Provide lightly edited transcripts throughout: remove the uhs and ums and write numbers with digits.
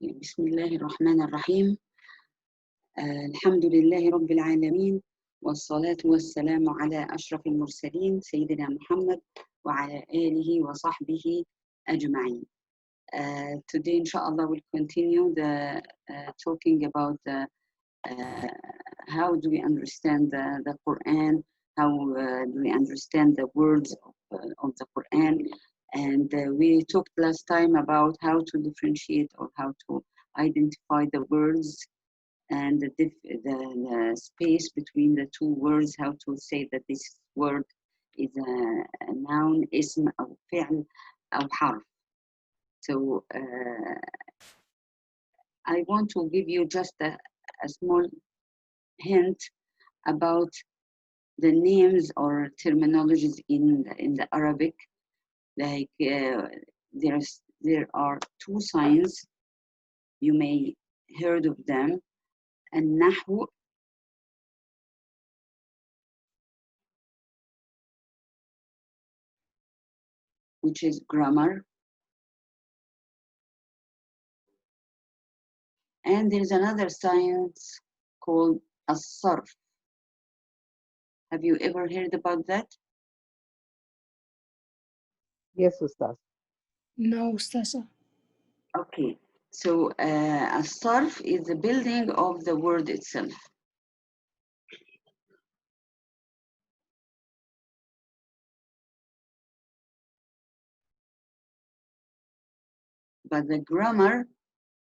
بسم الله الرحمن الرحيم. الحمد لله رب العالمين، والصلاة والسلام على أشرف المرسلين سيدنا محمد وعلى آله وصحبه أجمعين. Today, inshallah, we'll continue the talking about how do we understand the Quran, how do we understand the words of the Quran. And we talked last time about how to differentiate or how to identify the words and the space between the two words, how to say that this word is a noun, اسم أو فعل أو حرف. So I want to give you just a small hint about the names or terminologies in the Arabic. Like there are two signs, you may heard of them, and Nahu, which is grammar, and there's another science called as-sarf. Have you ever heard about that? Yes, Ustaz. No, ustadha. Okay, so as-sarf is the building of the word itself. But the grammar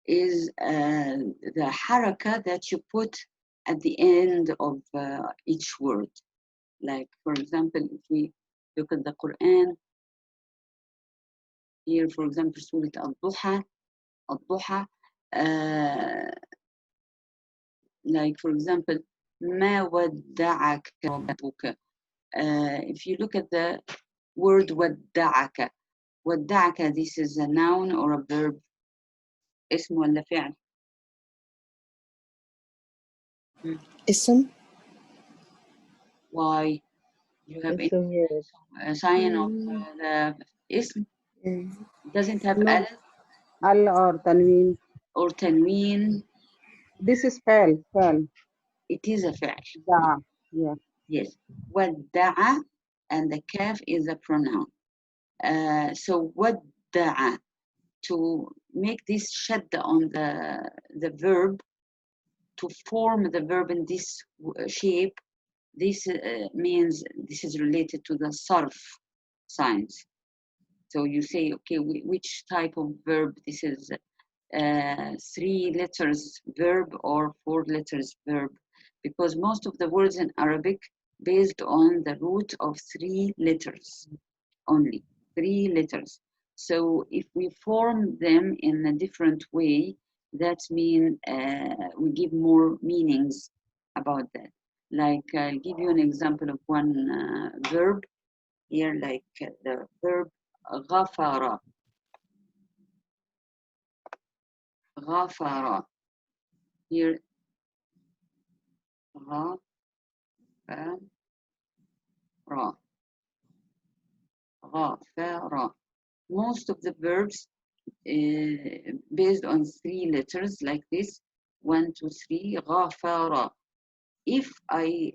is the haraka that you put at the end of each word. Like, for example, if we look at the Quran, here, for example, Surah Al-Duha, like, for example, ما ودعك ربك. If you look at the word ودعك, this is a noun or a verb, اسم ولا فعل؟ اسم. Why? You have It's a word. a sign of the ism? Doesn't have No. alif Al or Tanween. or tanween. This is fa'al. It is a fi'l. Da. Yeah. Yes. Wadda'a, and the kaf is a pronoun. So wadda'a, to make this shadda on the verb, to form the verb in this shape, this means this is related to the sarf signs. So you say, okay, which type of verb this is? 3 letters verb or 4 letters verb, because most of the words in Arabic based on the root of 3 letters only, 3 letters. So if we form them in a different way, that means we give more meanings about that. Like, I'll give you an example of one verb here, like the verb غفر. غفر. Here, غفر. غفر. Most of the verbs based on 3 letters like this, 1, 2, 3, غفر. If I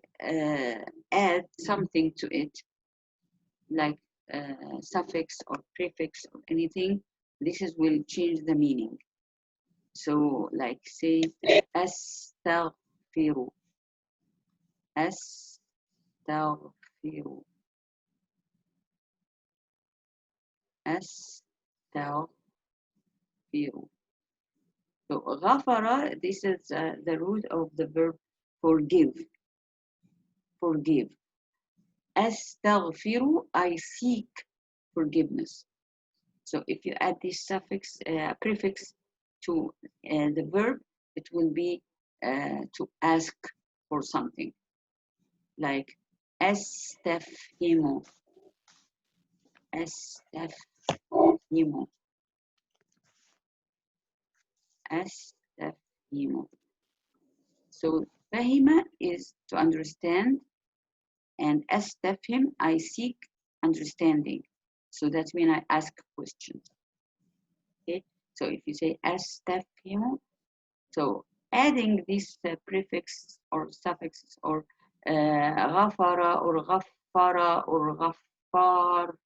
add something to it, like suffix or prefix or anything, this will change the meaning. So, like, say, أستغفر. أستغفر. أستغفر. So, غفر, this is the root of the verb forgive. Forgive. أستغفر, I seek forgiveness. So if you add this suffix, prefix to the verb, it will be to ask for something. Like أستفهم. أستفهم. أستفهم. So فهم is to understand, and أستفهم, I seek understanding. So that means I ask questions. Okay. So if you say أستفهم, so adding this prefix or suffixes or غفر or غفر or غفار.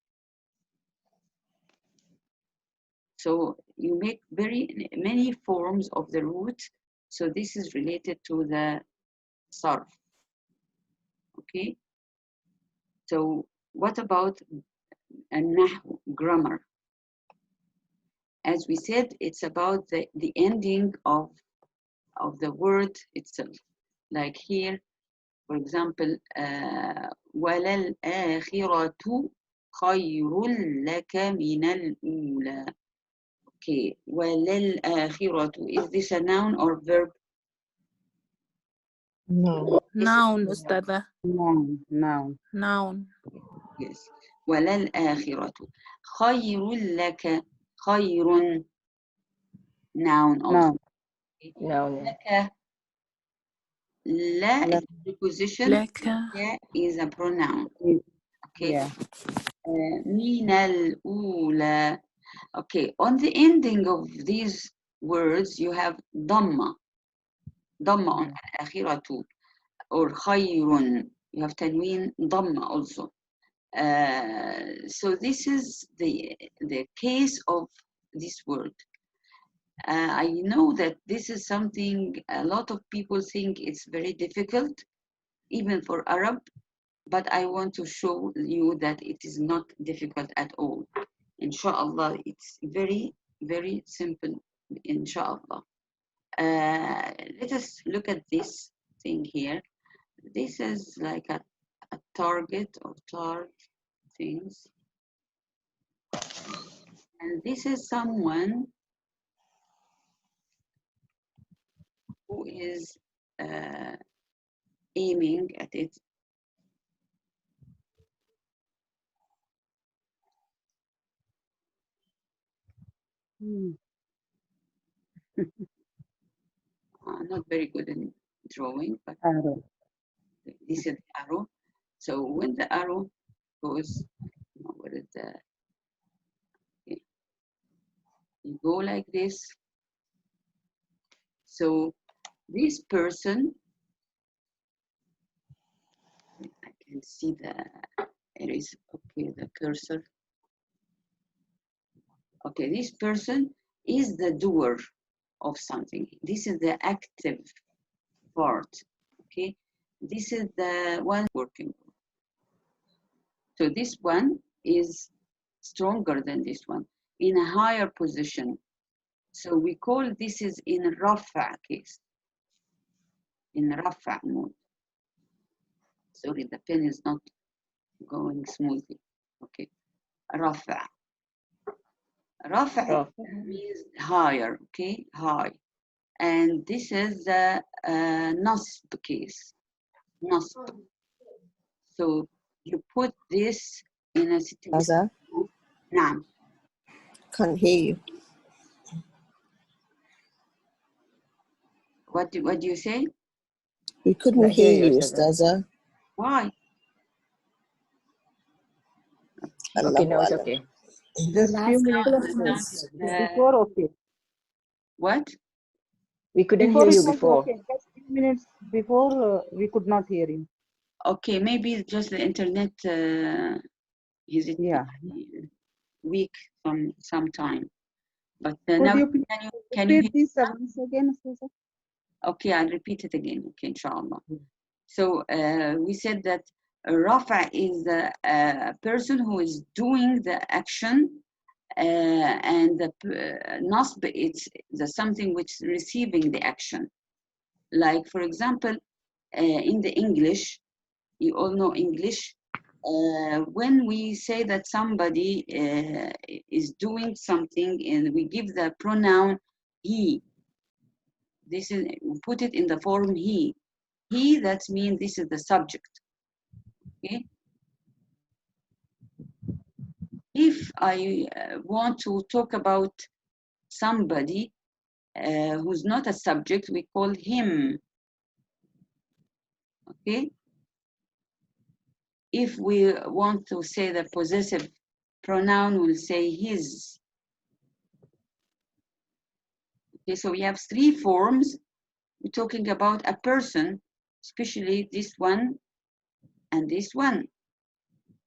So you make very many forms of the root. So this is related to the sarf. Okay. So what about النحو, grammar? As we said, it's about the ending of the word itself. Like here, for example, وَلَلْآخِرَةُ خَيْرٌ لَكَ مِنَ الْأُولَى. Okay, وَلَلْآخِرَةُ. Is this a noun or verb? No. Noun, ustadha. Noun. Noun. Noun. Yes. وَلَلْآخِرَةُ خَيْرٌ لَكَ. خَيْرٌ, noun also. Noun. No. لَكَ. La is a preposition. Laka. Ya is a pronoun. Okay. Yeah. من الأولى. Okay, on the ending of these words, you have dhamma. Dhamma on akhiratu. Or khayrun. You have tanween dhamma also. So this is the case of this word. I know that this is something a lot of people think it's very difficult, even for Arab, but I want to show you that it is not difficult at all. Inshallah, it's very, very simple, inshallah. Let us look at this thing here. This is like a target or target things. And this is someone who is aiming at it. Not very good in drawing, but Arrow. this is the arrow. So when the arrow goes, what is the, okay. You go like this. So this person, I can see it is, okay, the cursor. Okay, this person is the doer of something. This is the active part, okay? This is the one working. So this one is stronger than this one, in a higher position. So we call this is in rafa case, in rafa mode. Sorry, the pen is not going smoothly. Okay, rafa. Rafa means higher, okay, high. And this is the nasb case, nasb. So you put this in a situation. Naam. Can't hear you. What do you say? We couldn't hear you, Ustaza. Why? Okay, now it's okay. Just few minutes before, okay. What? We couldn't Before hear it you was before. okay. Just few minutes before, we could not hear you. Okay, maybe just the internet is it Yeah. weak sometime. But Could now you please can you repeat this once again, Ustaza? Okay, I'll repeat it again. Okay, inshallah. So we said that Rafa is a person who is doing the action, and the Nasb it's something which is receiving the action. Like for example, in the English, you all know English. When we say that somebody is doing something and we give the pronoun he, this is, we put it in the form he. He, that means this is the subject. Okay. If I want to talk about somebody who's not a subject, we call him. Okay. If we want to say the possessive pronoun, we'll say his. Okay, so we have 3 forms. We're talking about a person, especially this one and this one.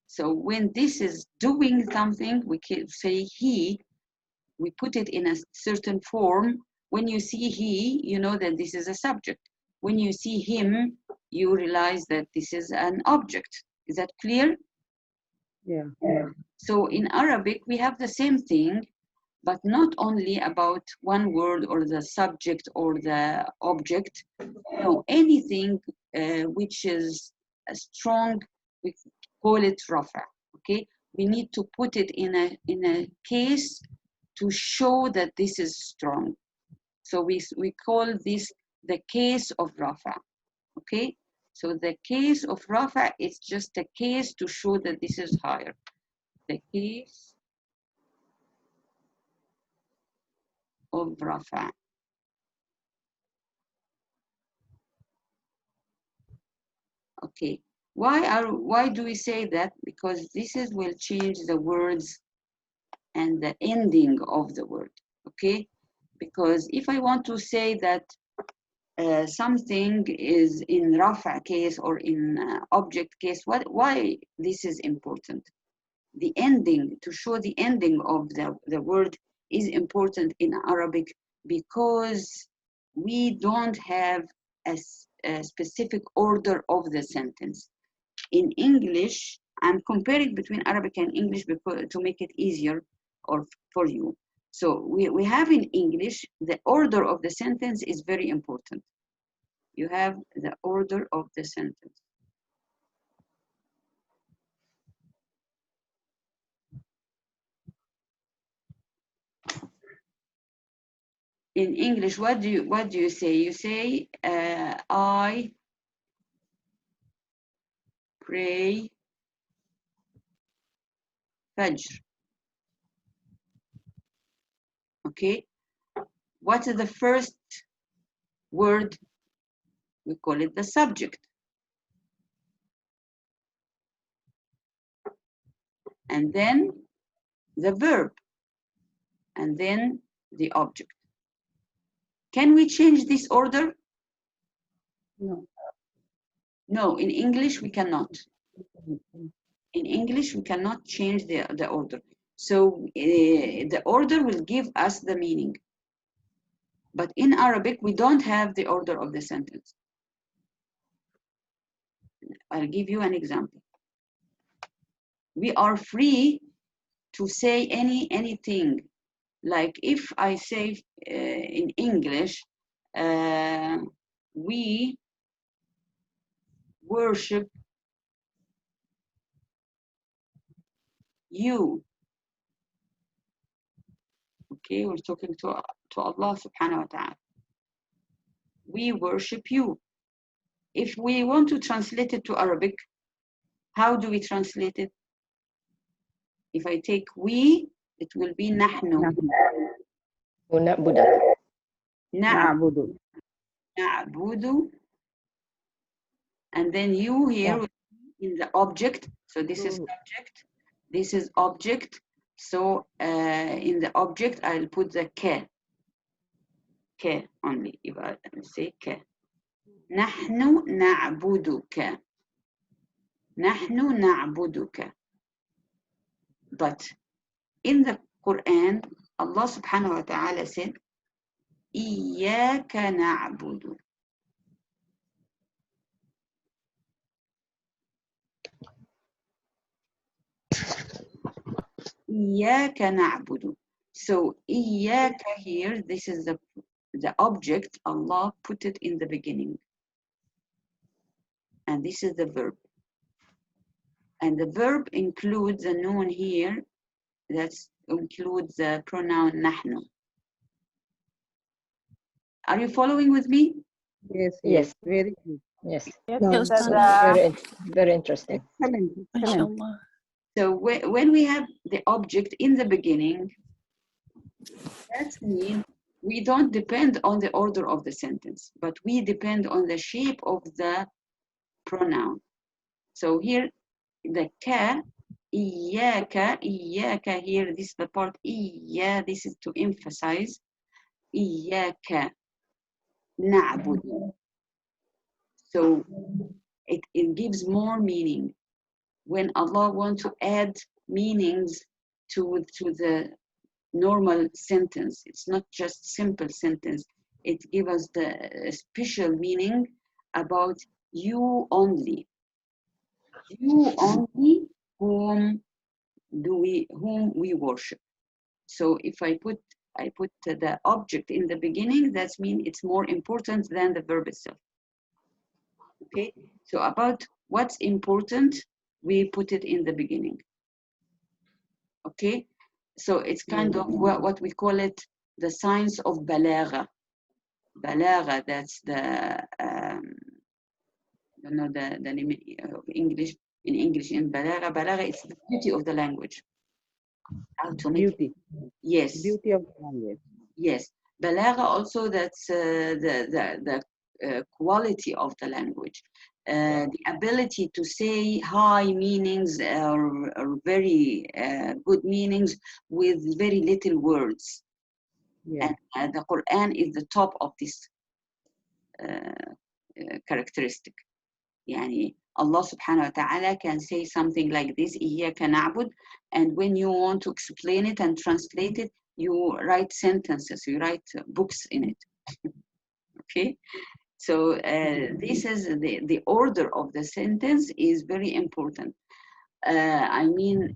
So when this is doing something, we can say he. We put it in a certain form. When you see he, you know that this is a subject. When you see him, you realize that this is an object. Is that clear? Yeah. So in Arabic, we have the same thing, but not only about one word or the subject or the object. No, anything which is strong, we call it rafa. Okay, we need to put it in a case to show that this is strong. So we call this the case of rafa. Okay, so the case of rafa is just a case to show that this is higher. The case of rafa. Okay, why do we say that? Because this is will change the words and the ending of the word. Okay, because if I want to say that something is in rafa case or in object case, why this is important? The ending, to show the ending of the word is important in Arabic because we don't have a specific order of the sentence. In English, I'm comparing between Arabic and English because, to make it easier or for you. So we have in English, the order of the sentence is very important. You have the order of the sentence. In English, what do you say? You say, I pray Fajr. Okay. What is the first word? We call it the subject. And then the verb. And then the object. Can we change this order? No. No, in English we cannot. In English we cannot change the order. So the order will give us the meaning. But in Arabic we don't have the order of the sentence. I'll give you an example. We are free to say anything. Like if I say in English, we worship you. Okay, we're talking to Allah subhanahu wa ta'ala. We worship you. If we want to translate it to Arabic, how do we translate it? If I take we, it will be nahnu. Na'budu. Na'budu. And then you here will be in the object. So this is subject. This is object. So in the object, I'll put the ka. Ka only. If I say ka. Nahnu na'buduka. Nahnu na'buduka. But in the Quran, Allah subhanahu wa ta'ala said, Iyaka na'budu. Iyaka na'budu. So Iyaka here, this is the object. Allah put it in the beginning. And this is the verb. And the verb includes the noun here. That includes the pronoun nahnu. Are you following with me? Yes. Yes. Very good. Yes. Yes, Very interesting. Excellent. So when we have the object in the beginning, that means we don't depend on the order of the sentence, but we depend on the shape of the pronoun. So here, the ka, iyaka here, this is the part iya, this is to emphasize. إياك نعبد. So it gives more meaning. When Allah wants to add meanings to the normal sentence, it's not just simple sentence. It gives us the special meaning about you only. You only whom we worship. So if I put the object in the beginning, that means it's more important than the verb itself. Okay, so about what's important, we put it in the beginning. Okay, so it's kind of what we call it, the science of balagha. Balagha, that's the don't know the name of English. In English, in balagha, balagha is the beauty of the language. How to make Beauty. it. Yes. Beauty of language. Yes. Balagha also, that's the quality of the language. The ability to say high meanings or very good meanings with very little words. Yeah. And the Quran is the top of this characteristic. Yani Allah subhanahu wa ta'ala can say something like this, إِيَّاكَ نَعْبُدُ, and when you want to explain it and translate it, you write sentences, you write books in it. Okay, so this is the order of the sentence is very important. I mean,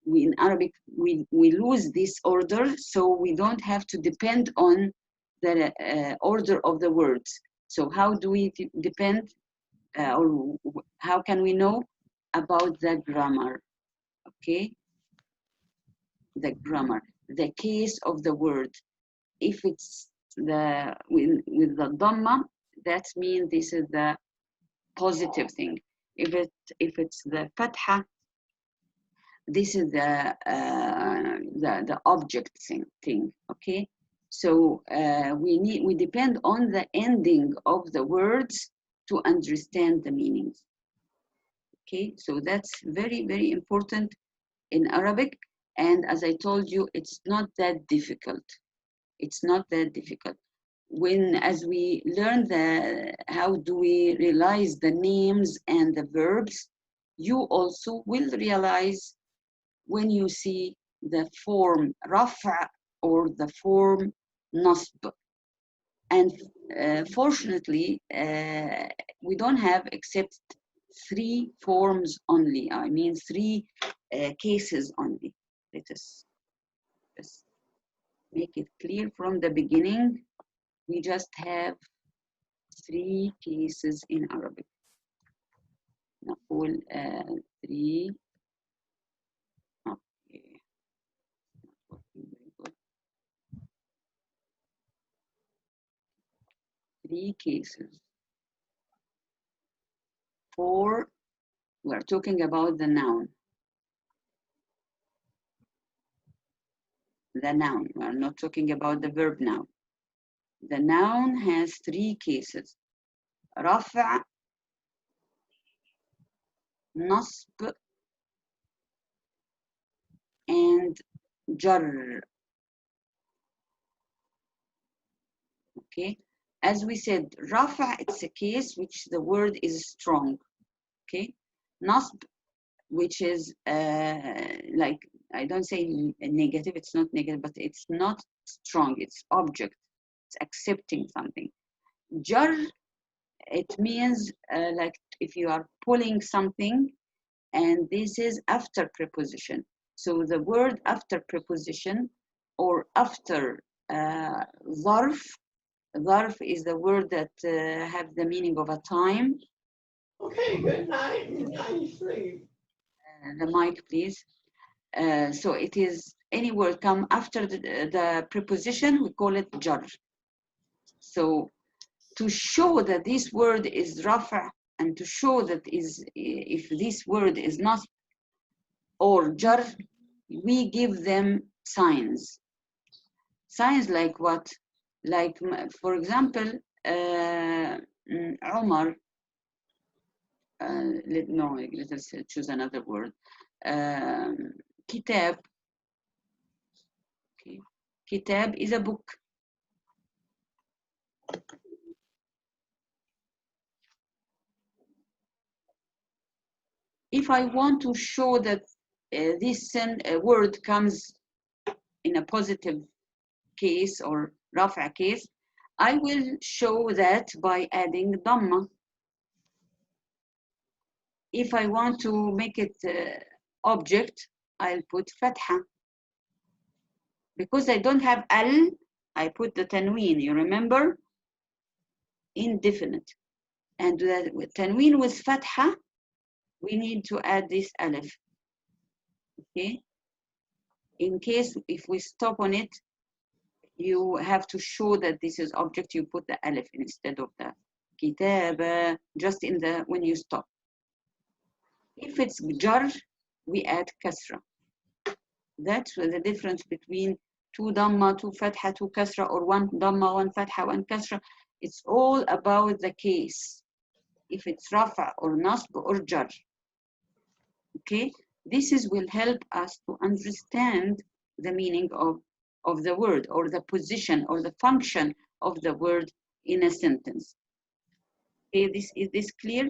we in Arabic we lose this order, so we don't have to depend on the order of the words. So how do we depend, or how can we know about the grammar? Okay, the grammar, the case of the word. If it's the with the dhamma, that means this is the positive thing. If it's the fatha, this is the object thing. Okay, so we depend on the ending of the words to understand the meanings. Okay, so that's very, very important in Arabic, and as I told you, it's not that difficult. It's not that difficult. As we learn how do we realize the names and the verbs, you also will realize when you see the form rafa or the form nasb. And fortunately, we don't have except 3 forms only. I mean 3 cases only. Let us just make it clear from the beginning. We just have 3 cases in Arabic. نقول 3. Okay. 3 cases. 4, we're talking about the noun. The noun, we're not talking about the verb now. The noun has 3 cases. رفع, نصب, and jar. Okay, as we said, rafa, it's a case which the word is strong. Okay, nasb, which is like, I don't say negative, it's not negative, but it's not strong, it's object, it's accepting something. Jar, it means like if you are pulling something, and this is after preposition. So the word after preposition or after ظرف. Zarf is the word that have the meaning of a time. Okay, good night. Good night, sleep. The mic, please. So it is any word come after the preposition, we call it jar. So to show that this word is rafa, and to show that if this word is not or jar, we give them signs. Signs like what? Like, for example, Umar, let us choose another word. Kitab. Okay. Kitab is a book. If I want to show that this word comes in a positive case or rafa case, I will show that by adding dhamma. If I want to make it object, I'll put fatha. Because I don't have al, I put the tanween, you remember? Indefinite. And with tanween with fatha, we need to add this alif. Okay? In case if we stop on it, you have to show that this is object, you put the alif instead of the kitab, just in the when you stop. If it's jar, we add kasra. That's the difference between two dhamma, two fatha, two kasra, or one dhamma, one fatha, one kasra. It's all about the case. If it's rafa or nasb or jar. Okay, will help us to understand the meaning of the word, or the position or the function of the word in a sentence. Okay, is this clear?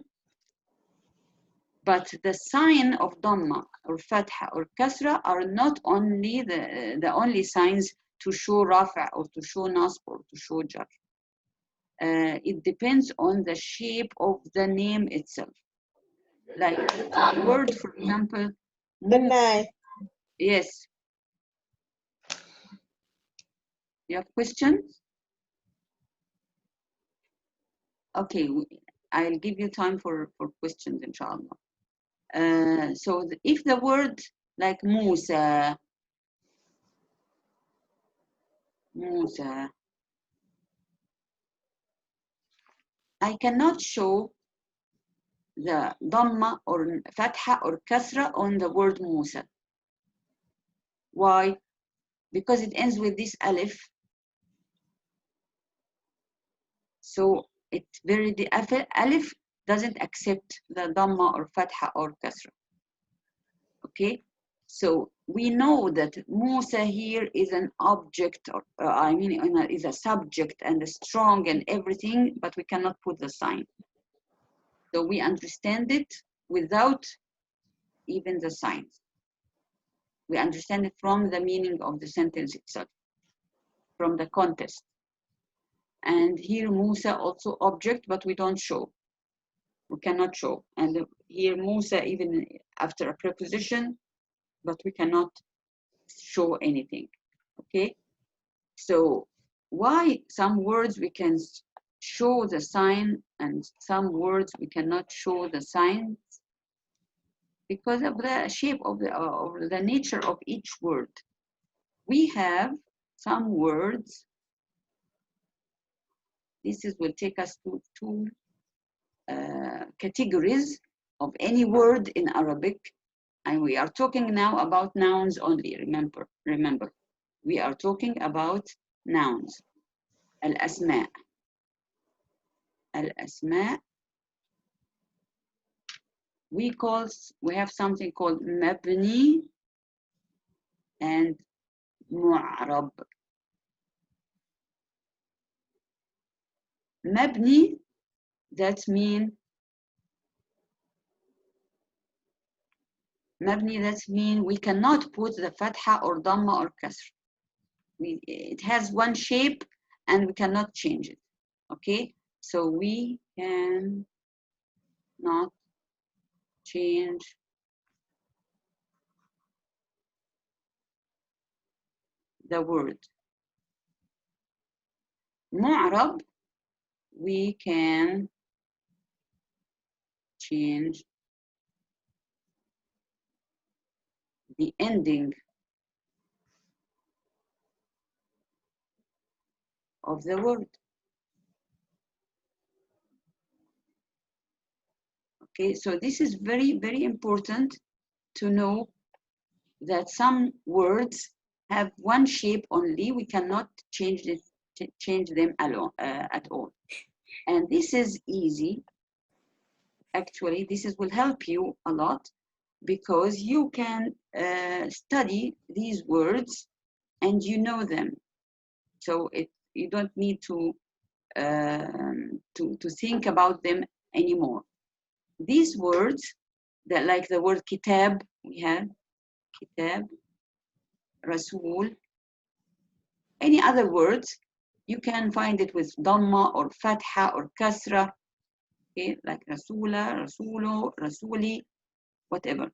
But the sign of dhamma or fatha or kasra are not only the only signs to show rafa or to show nasb or to show jar. It depends on the shape of the name itself. Like the word, for example. Good night. Yes. You have questions? Okay, I'll give you time for questions, inshallah. So if the word like Musa, I cannot show the dhamma or fatha or kasra on the word Musa. Why? Because it ends with this alif. So it's the alif doesn't accept the dhamma or fatha or kasra. Okay, so we know that Musa here is an object, or is a subject and a strong and everything, but we cannot put the sign. So we understand it without even the signs. We understand it from the meaning of the sentence itself, from the context. And here Musa also object, but we don't show. We cannot show. And here Musa even after a preposition, but we cannot show anything. Okay? So why some words we can show the sign and some words we cannot show the signs? Because of the shape of the nature of each word. We have some words. Will take us to two categories of any word in Arabic, and we are talking now about nouns only. Remember, we are talking about nouns. Al-asma. Al-asma. We have something called mabni and mu'rab. Mabni, that means we cannot put the fatha or dhamma or kasr. It has one shape and we cannot change it. Okay, so we can not change the word. Mu'rab, we can change the ending of the word. Okay, so this is very, very important to know that some words have one shape only. We cannot change them at all. And this is easy. Actually, will help you a lot because you can study these words and you know them. So you don't need to to think about them anymore. These words, that like the word kitab, we have kitab, rasul, any other words, you can find it with dhamma or fatha or kasra, okay, like rasula, rasulo, rasuli, whatever.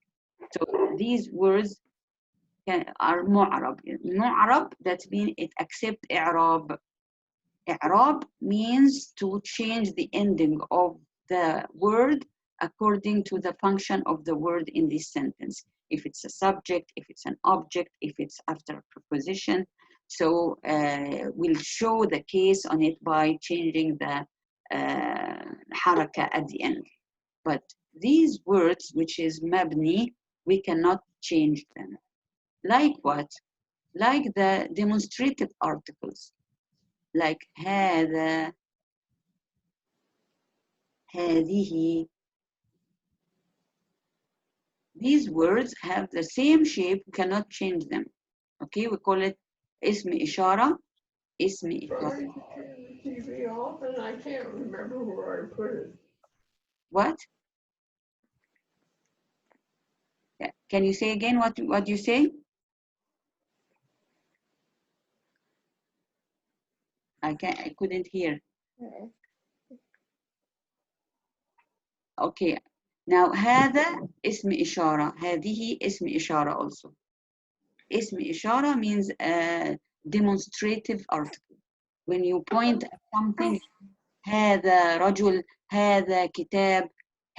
So these words are mu'arab. Mu'arab, that means it accepts i'rab. I'rab means to change the ending of the word according to the function of the word in this sentence. If it's a subject, if it's an object, if it's after a preposition. So we'll show the case on it by changing the haraka at the end. But these words, which is mabni, we cannot change them. Like what? Like the demonstrative articles. Like هذا, هذه. These words have the same shape, we cannot change them. Okay, we call it اسم إشارة, اسم إشارة. Trying to turn the TV off and I can't remember where I put it. What? Yeah. Can you say again what you say? I couldn't hear. Okay. Now هذا اسم إشارة, هذه اسم إشارة also. اسم إشارة means a demonstrative article. When you point at something, هذا رجل, هذا كتاب,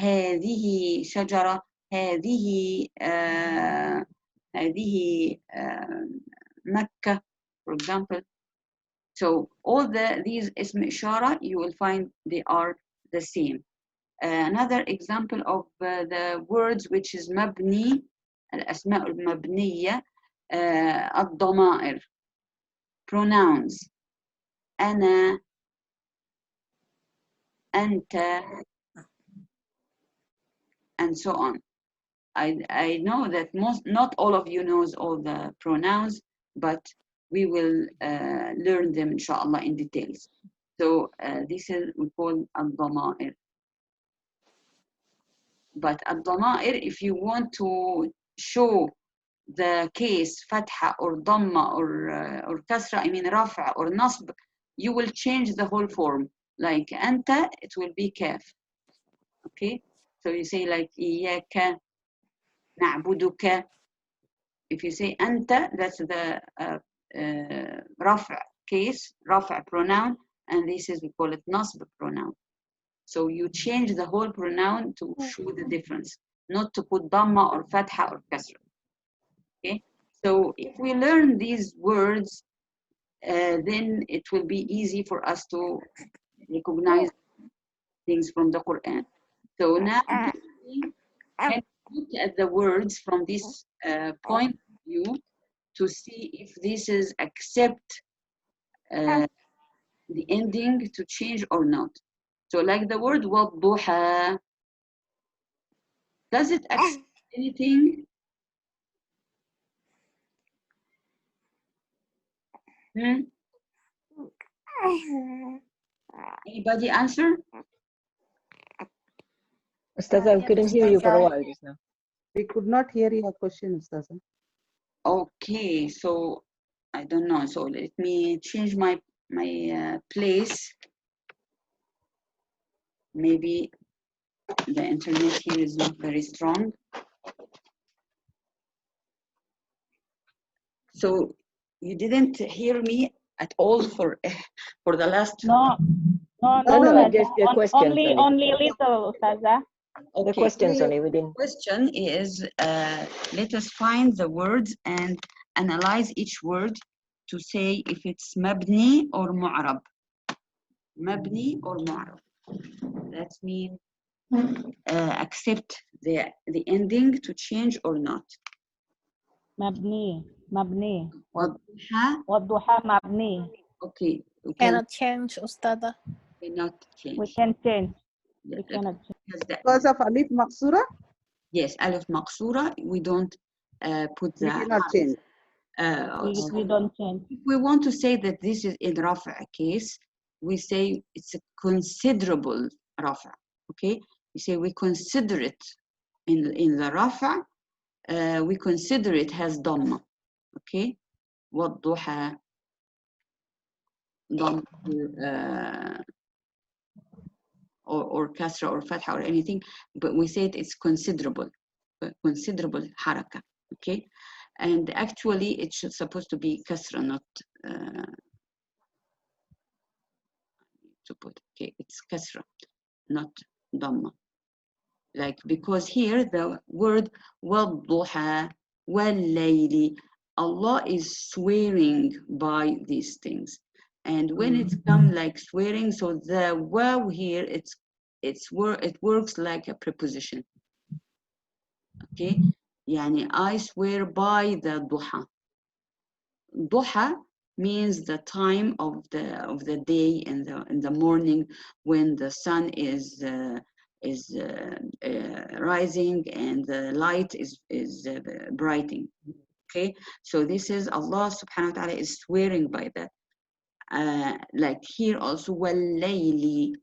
هذه شجرة, هذه هذه مكة, for example. So all these اسم إشارة, you will find they are the same. Another example of the words which is مبني, الأسماء المبنية, الضمائر, pronouns, أنا, أنت, and so on. I know that not all of you knows all the pronouns, but we will learn them inshallah in details. So this is we call al-dhama'ir. But al-dhama'ir, if you want to show the case fatha or dhamma or kasra, I mean rafa or nasb, you will change the whole form. Like anta, it will be kaf. Okay, so you say like iyaka na'buduka. If you say anta, that's the rafa case, rafa pronoun, and this is, we call it nasb pronoun. So you change the whole pronoun to show the difference, not to put dhamma or fatha or kasra. Okay, so if we learn these words, then it will be easy for us to recognize things from the Quran. So now can look at the words from this point of view to see if this is accept the ending to change or not. So like the word وَالضُّحَى, does it accept anything? Anybody answer? Ustadha, we couldn't hear you for a while just now. We could not hear your question, Ustadha. Okay, so I don't know. So let me change my place. Maybe the internet here is not very strong. So you didn't hear me at all for the last. No, Ustadha, just the questions only little, Ustadha. The questions only, we didn't. Question is, let us find the words and analyze each word to say if it's mabni or mu'arab. Mabni or mu'arab. That means accept the ending to change or not. مبني وضحى. مبني. Okay. We Cannot change, Ustadha. cannot change. We can change. Yeah, We cannot change. Because of alif maqsura, Yes, alif maqsura, we don't put we the. cannot change. We don't change. If we want to say that this is in rafa case, we say it's a considerable rafa. Okay, we say we consider it in the rafa. We consider it has dhamma. Okay, والضحى ضم or kasra or fatha or anything, but we say it's considerable haraka. Okay, and actually it should supposed to be kasra, not to put. Okay, it's kasra, not dhamma. Like, because here the word wadduha wal-layli, Allah is swearing by these things, and when it's come like swearing, so the waw here it works like a preposition. Okay, yani I swear by the duha. Duha means the time of the day in the morning when the sun is rising and the light is brightening. Okay, so this is Allah subhanahu wa ta'ala is swearing by that. Like here also, wal-layli,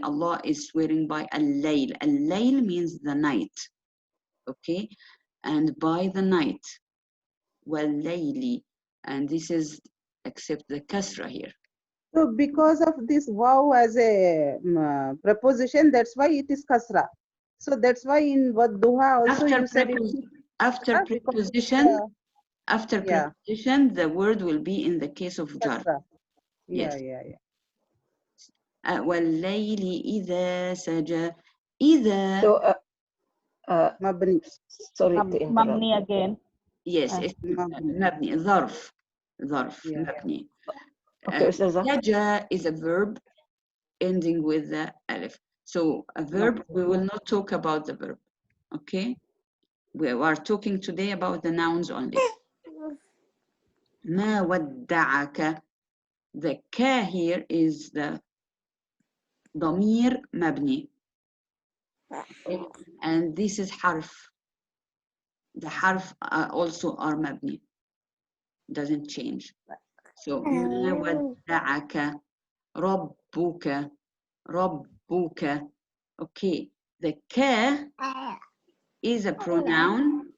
Allah is swearing by al-layl. Al-layl means the night. Okay, and by the night, wal-layli, and this is except the kasra here. So because of this wow as a preposition, that's why it is kasra. So that's why in wadduha also you said after preposition, preposition, the word will be in the case of jar. Yes. وَاللَّيْلِ إِذَا سَجَى. إِذَا. So, مبني. sorry to interrupt. Mabni again. Yes, it's مبني. ظرف مبني. Okay, Ustadha. سَجَى is a verb ending with the alif. So a verb, we will not talk about the verb. Okay? We are talking today about the nouns only. ما ودعك. The ka here is the ضمير مبني. And this is harf. The harf also are mabni. Doesn't change. So ما ودعك ربك. Okay. The ka is a pronoun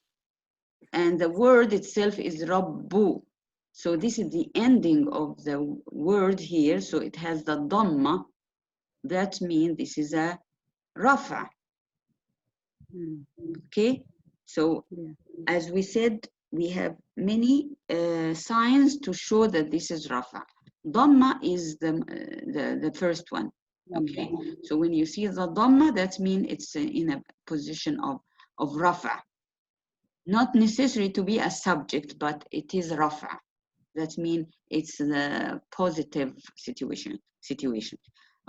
and the word itself is rabbu. So this is the ending of the word here. So it has the dhamma. That means this is a rafa. Okay. So as we said, we have many signs to show that this is rafa. Dhamma is the first one. Okay. So when you see the dhamma, that means it's in a position of rafa. Not necessary to be a subject, but it is rafa. That means it's the positive situation.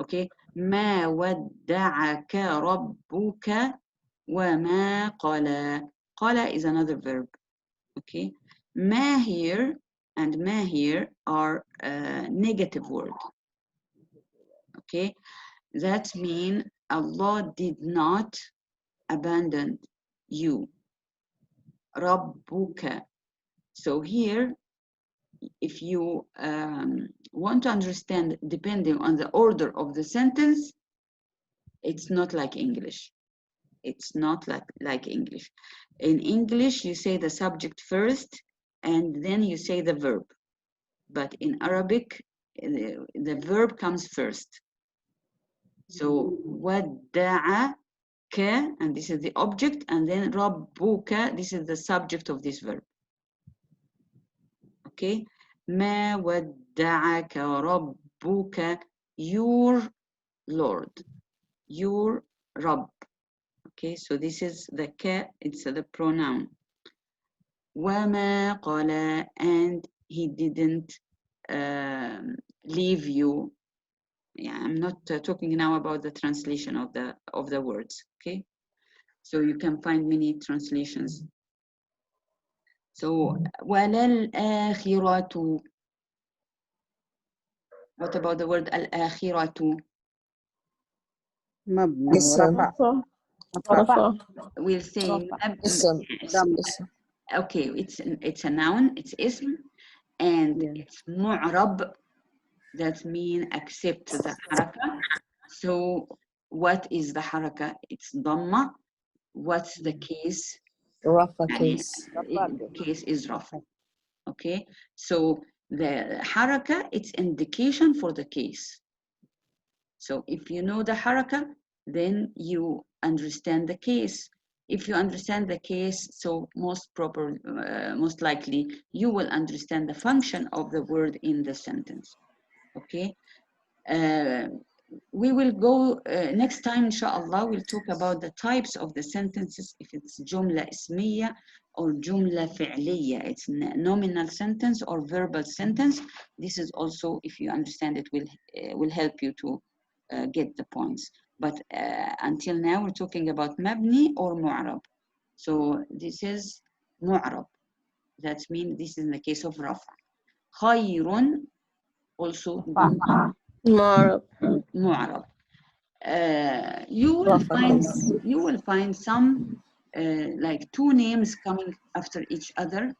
Okay. ما ودعك ربك وما قلى. قلى is another verb. Okay. ما here and ma here are negative word. Okay. That means Allah did not abandon you. Rabbuka. So here, if you want to understand, depending on the order of the sentence, it's not like English. It's not like English. In English, you say the subject first, and then you say the verb. But in Arabic, the verb comes first. So, وَدَّعَكَ, and this is the object, and then رَبُّكَ, this is the subject of this verb. Okay? مَا وَدَّعَكَ رَبُّكَ, your Lord, your Rabb. Okay, so this is the ka, it's the pronoun. وَمَا قَلَى, and he didn't leave you. Yeah, I'm not talking now about the translation of the words. Okay, so you can find many translations. So وَلَلْآخِرَةُ. What about the word al-akhiratu? We'll say okay, it's a noun, it's ism, and it's mu'rab That means accept the haraka. So what is the haraka? It's dhamma. What's the case? Rafa يعني case. the case is rafa. Okay, so the haraka, it's indication for the case. So if you know the haraka, then you understand the case. If you understand the case, so most likely you will understand the function of the word in the sentence. Okay. We will go next time, inshallah, we'll talk about the types of the sentences, if it's jumla ismiya or jumla fi'liya. It's nominal sentence or verbal sentence. This is also, if you understand it, will help you to get the points. But until now, we're talking about mabni or mu'rab. So this is mu'rab. That means this is in the case of rafa. Khayrun, also Marab. mu'rab. You will find some like two names coming after each other.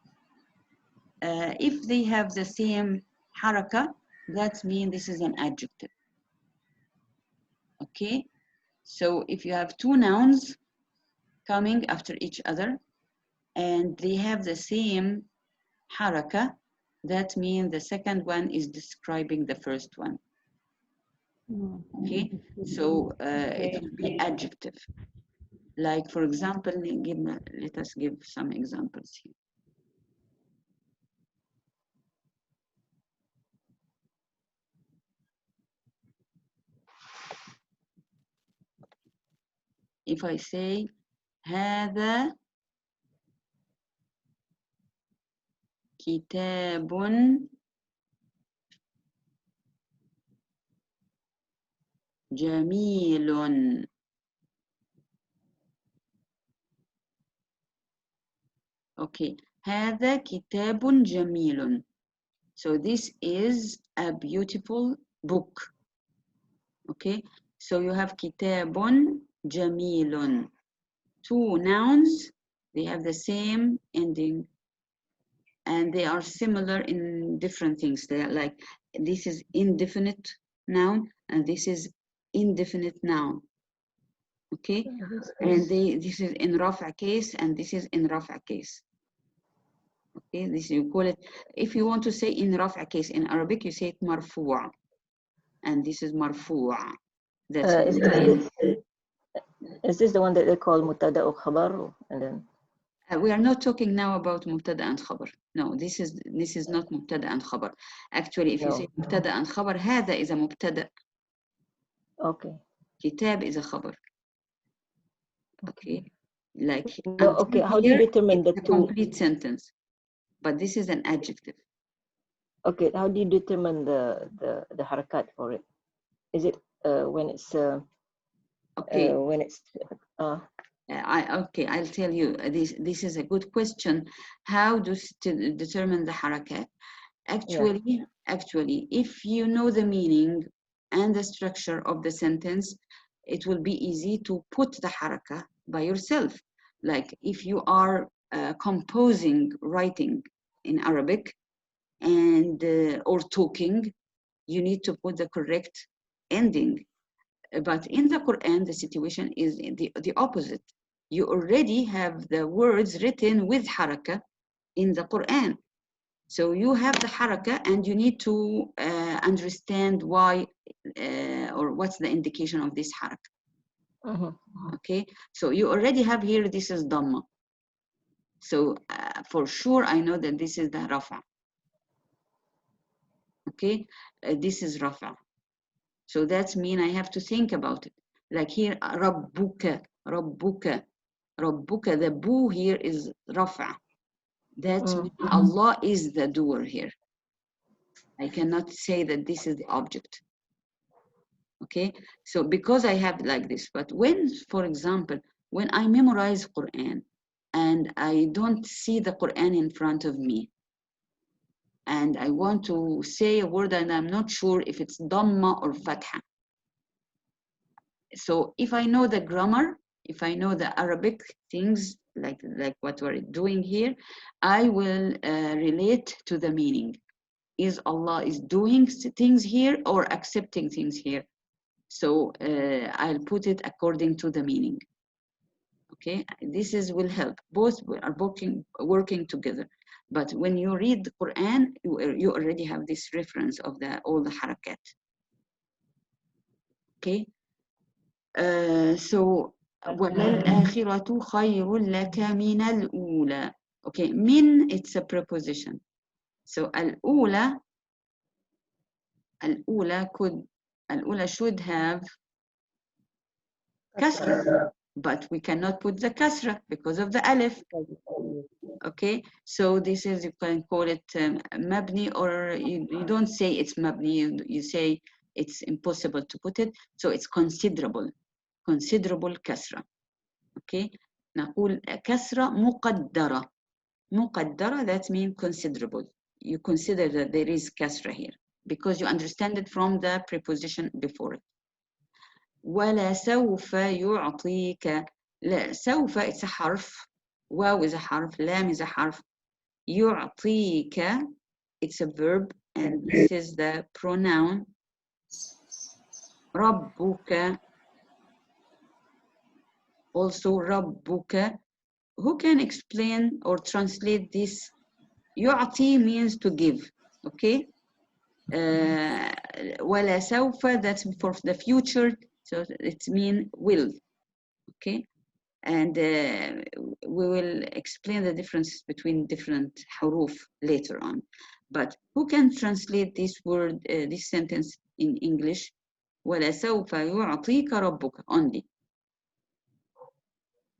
If they have the same haraka, that means this is an adjective. Okay, so if you have two nouns coming after each other and they have the same haraka, that means the second one is describing the first one. Okay, so it will be adjective. Like, for example, let us give some examples here. If I say, هذا كتاب جميل. Okay, هذا كتاب جميل. So this is a beautiful book. Okay, so you have كتاب جميل. Two nouns, they have the same ending and they are similar in different things. They are like, this is indefinite noun and this is indefinite noun. Okay, and this is in rafa case and this is in rafa case. Okay, this you call it, if you want to say in rafa case in Arabic, you say it marfu'a, and this is marfu'a. That's is this the one that they call mubtada or khabar? And then we are not talking now about mubtada and khabar. No, this is not mubtada and khabar. Actually, if you say mubtada and khabar, هذا is a mubtada. Okay. Kitab is a khabar. Okay, like no, okay. How do you determine the two? Complete sentence, but this is an adjective. Okay, how do you determine the harakat for it? Is it when it's okay? When it's okay, I'll tell you. This is a good question. How to determine the harakat? Actually, if you know the meaning and the structure of the sentence, it will be easy to put the haraka by yourself. Like if you are composing, writing in Arabic, and or talking, you need to put the correct ending. But in the Quran, the situation is the opposite. You already have the words written with haraka in the Quran. So you have the haraka and you need to understand why or what's the indication of this haraka. Okay, so you already have here, this is dhamma. So for sure, I know that this is the rafa. Okay, this is rafa. So that means I have to think about it. Like here, rabbuka, rabbuka, rabbuka, the bu here is rafa. That means Allah is the doer here. I cannot say that this is the object. Okay, so because I have like this, but when, for example, when I memorize Quran and I don't see the Quran in front of me, and I want to say a word and I'm not sure if it's dhamma or fatha. So if I know the grammar, if I know the Arabic things, like what we're doing here, I will relate to the meaning. is Allah is doing things here or accepting things here. So I'll put it according to the meaning. Okay, this will help. Both are working together. But when you read the Quran, you already have this reference of all the harakat. Okay, so وَلَلْآخِرَةُ خَيْرٌ لَكَ مِنَ الْأُولَى. Okay, min, it's a preposition. So al-ula should have kasra, but we cannot put the kasra because of the alif. Okay, so this is, you can call it mabni, or you don't say it's mabni, you say it's impossible to put it, so it's considerable kasra. Okay, نقول كسرة مقدرة. مقدرة, that means considerable. You consider that there is kasra here because you understand it from the preposition before it. ولا سوف يعطيك. لا سوف, it's a حرف. واو is a حرف. لام is a حرف. يعطيك, it's a verb, and this is the pronoun. ربك, also ربك. Who can explain or translate this? يعطي means to give. Okay, ولا سوف, that's for the future, so it means will. Okay, and we will explain the difference between different huruf later on. But who can translate this word, this sentence in English? ولا سوف يعطيك ربك, only.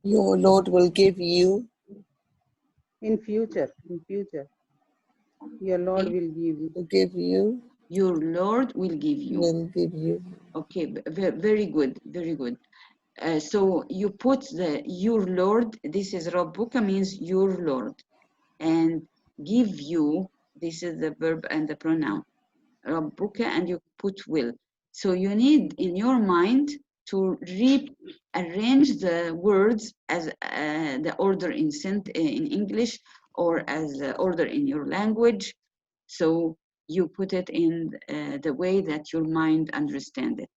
Your Lord will give you. In future. Your Lord Okay. will give you. Give you. Your Lord will give you. Will give you. Okay, very good, very good. So you put your Lord, this is Rabbuka, means your Lord, and give you, this is the verb and the pronoun, Rabbuka, and you put will. So you need in your mind to rearrange the words as the order in English, or as the order in your language. So you put it in the way that your mind understands it.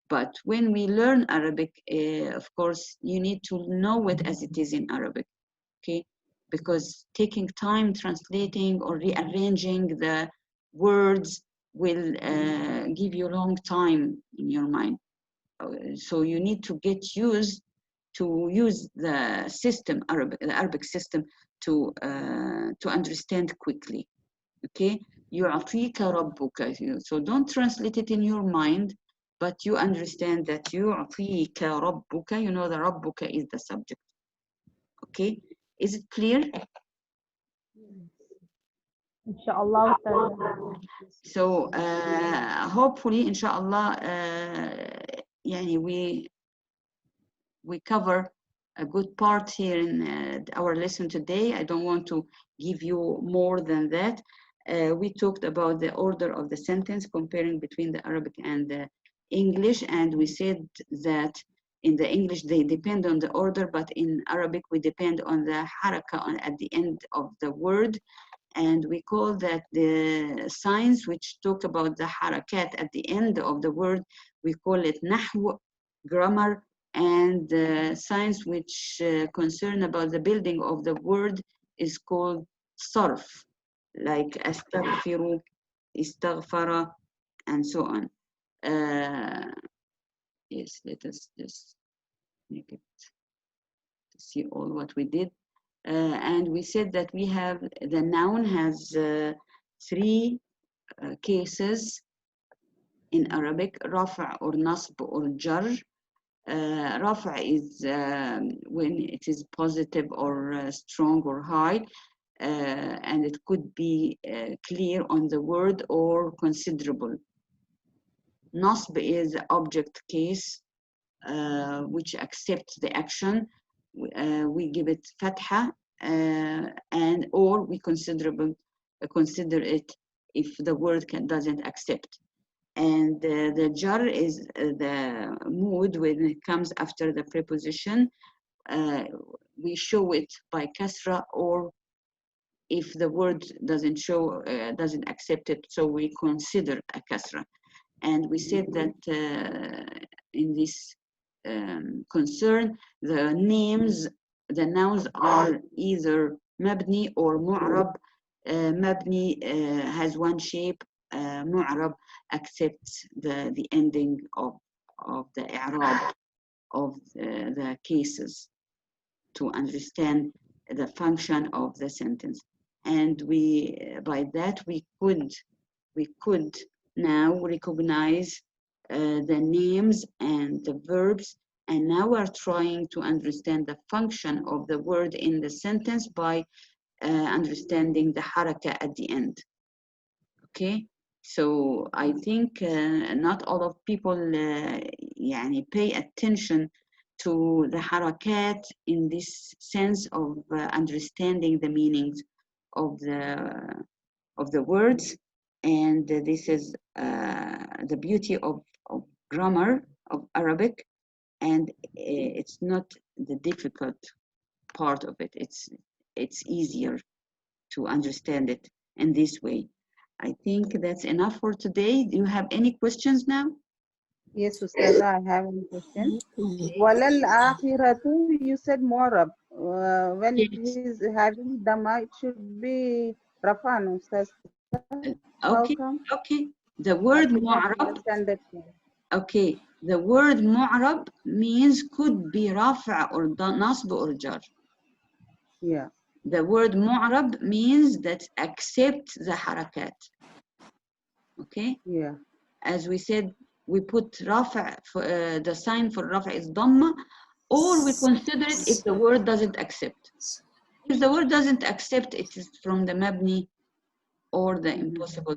But when we learn Arabic, of course, you need to know it as it is in Arabic, okay? Because taking time translating or rearranging the words will give you a long time in your mind. So you need to get used to use the system, the Arabic system, to understand quickly, okay? يُعْطِيكَ رَبُّكَ. So don't translate it in your mind, but you understand that يُعْطِيكَ رَبُّكَ, you know the رَبُّكَ is the subject. Okay, is it clear? Inshallah, Ustadha. So hopefully, inshallah, yani we cover a good part here in our lesson today. I don't want to give you more than that. We talked about the order of the sentence, comparing between the Arabic and the English, and we said that in the English they depend on the order, but in Arabic we depend on the haraka at the end of the word, and we call that the signs which talk about the harakat at the end of the word, we call it nahw, grammar, and the signs which concern about the building of the word is called sarf, like astaghfiru, istaghfara, and so on. Yes, let us just make it to see all what we did. And we said that we have, the noun has 3 cases in Arabic: rafa or nasb or jar. Rafa is when it is positive or strong or high, and it could be clear on the word or considerable. Nasb is object case, which accepts the action. We give it fatha, and or we consider it if the word doesn't accept. And the jar is the mood when it comes after the preposition. We show it by kasra or if the word doesn't show, doesn't accept it, so we consider a kasra. And we said that in this concern, the names, the nouns are either mabni or mu'rab. Mabni has one shape, mu'rab accepts the ending of the i'rab of the cases to understand the function of the sentence. And we, by that, we could now recognize the names and the verbs, and now we're trying to understand the function of the word in the sentence by understanding the haraka at the end. Okay, so I think not all of people يعني pay attention to the harakat in this sense of understanding the meanings of the words, and this is the beauty of grammar of Arabic, and it's not the difficult part of it. It's easier to understand it in this way. I think that's enough for today. Do you have any questions now? Yes, ustadha, I have one question. Walal akhiratu, you said mu'rab. When it is having dhamma, it should be rafan, ustaz. How Okay, come? okay. The word I could not mu'rab, understand that. okay. The word mu'rab means could be rafa or nasb or jar. Yeah. The word mu'rab means that accept the harakat. Okay? Yeah. As we said, we put rafa, the sign for rafa is dhamma, or we consider it if the word doesn't accept. If the word doesn't accept, it is from the mabni or the impossible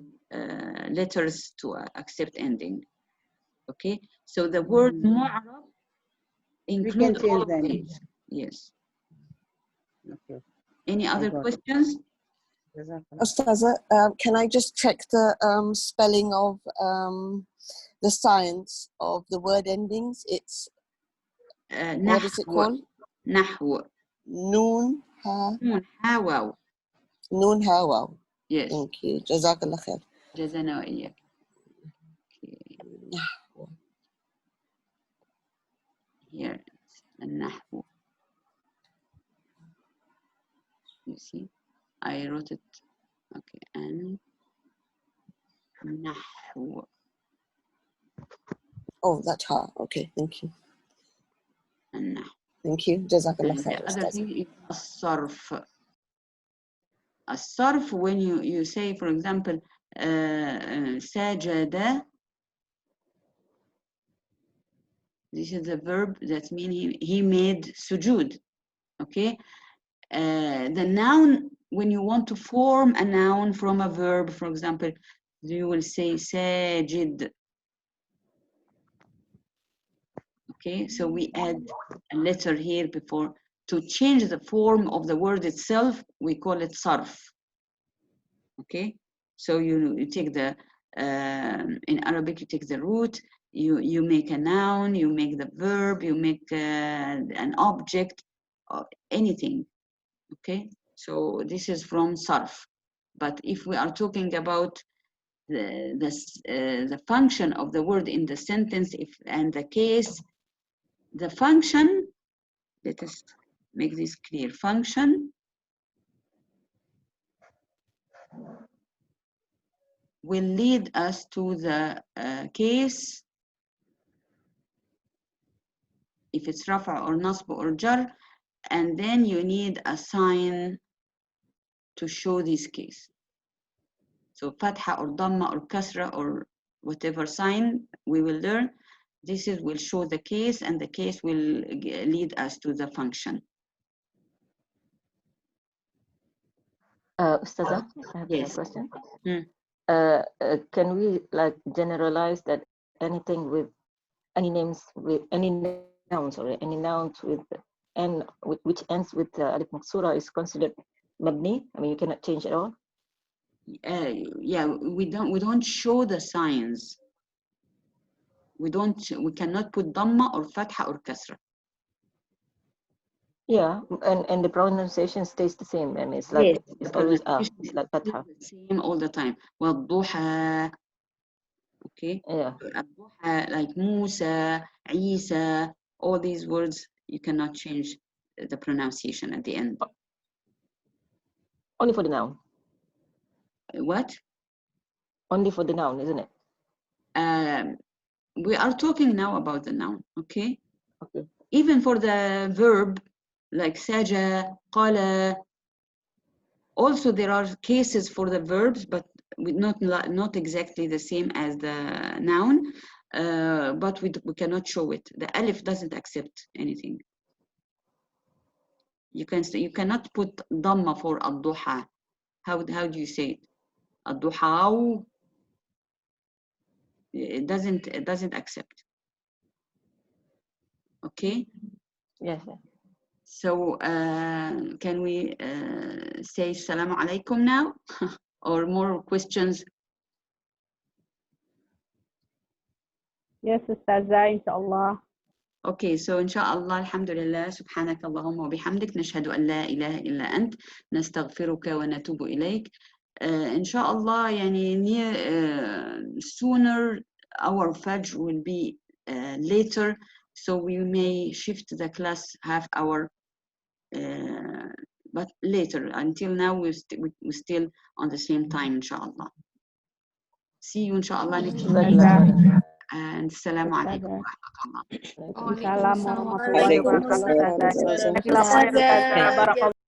letters to accept ending. Okay? So the word mu'rab includes all of change these. Yes. Okay. Any other got it. questions? Ustaza, can I just check the spelling of the signs of the word endings? It's what is it called? Nahw. Noon, ha, Noon, ha, waw. noon, ha, wow. Yes. Thank you. Jazakallah khair. جزانا وإياك. Here it's النحو. You see, I wrote it. Okay, and نحو. Oh, that ha. Okay, thank you. النحو. Thank you. Jazakallah And khair. the other Ustaz. thing is الصرف. الصرف, when you say, for example, سجد, this is a verb that means he made sujud. Okay, the noun, when you want to form a noun from a verb, for example, you will say sajid. Okay, so we add a letter here before to change the form of the word itself. We call it sarf. Okay, so you take the in Arabic you take the root, you make a noun, you make the verb, you make an object, or anything. Okay, so this is from sarf. But if we are talking about the function of the word in the sentence, and the case, the function, let us make this clear. Function will lead us to the case if it's rafa or nasb or jar, and then you need a sign to show this case. So fatha or dhamma or kasra or whatever sign we will learn, this will show the case, and the case will lead us to the function. Ustazah, I have Yes. a question. Hmm. Can we like generalize that anything with any names with any nouns or any nouns with and which ends with alif maksura is considered mabni? I mean, you cannot change at all. Yeah, we don't show the signs. We cannot put dhamma or fatha or kasra. Yeah, and the pronunciation stays the same. I mean, it's like Yes, it's the always pronunciation it's like fatha. is the same all the time. والضحى. Okay. Yeah. الضحى, like Musa, Isa, all these words you cannot change the pronunciation at the end. Only for the noun. What? Only for the noun, isn't it? We are talking now about the noun, okay? Okay. Even for the verb, like saja, qala, also there are cases for the verbs, but not exactly the same as the noun, but we cannot show it. The alif doesn't accept anything. You cannot put dhamma for ad-duha. How do you say it? Ad-duha. It doesn't accept. Okay. Yes. Yeah. So can we say Assalamu alaikum now? Or more questions? Yes, ustadha, inshallah. Okay, so inshallah, alhamdulillah, subhanak Allahumma wa bihamdik, nashhadu an la ilaha illa ant, nastaghfiruka wa natubu ilayk. Inshallah, yani sooner our Fajr will be later, so we may shift the class half hour, but later. Until now, we're still on the same time, inshallah. See you, inshallah, next week. Ustadha. And assalamu alaikum wa rahmatullah. Assalamu warahmatullahi wabarakatuh, ustadha. Jazakallah khair, ustadha. Barakallah.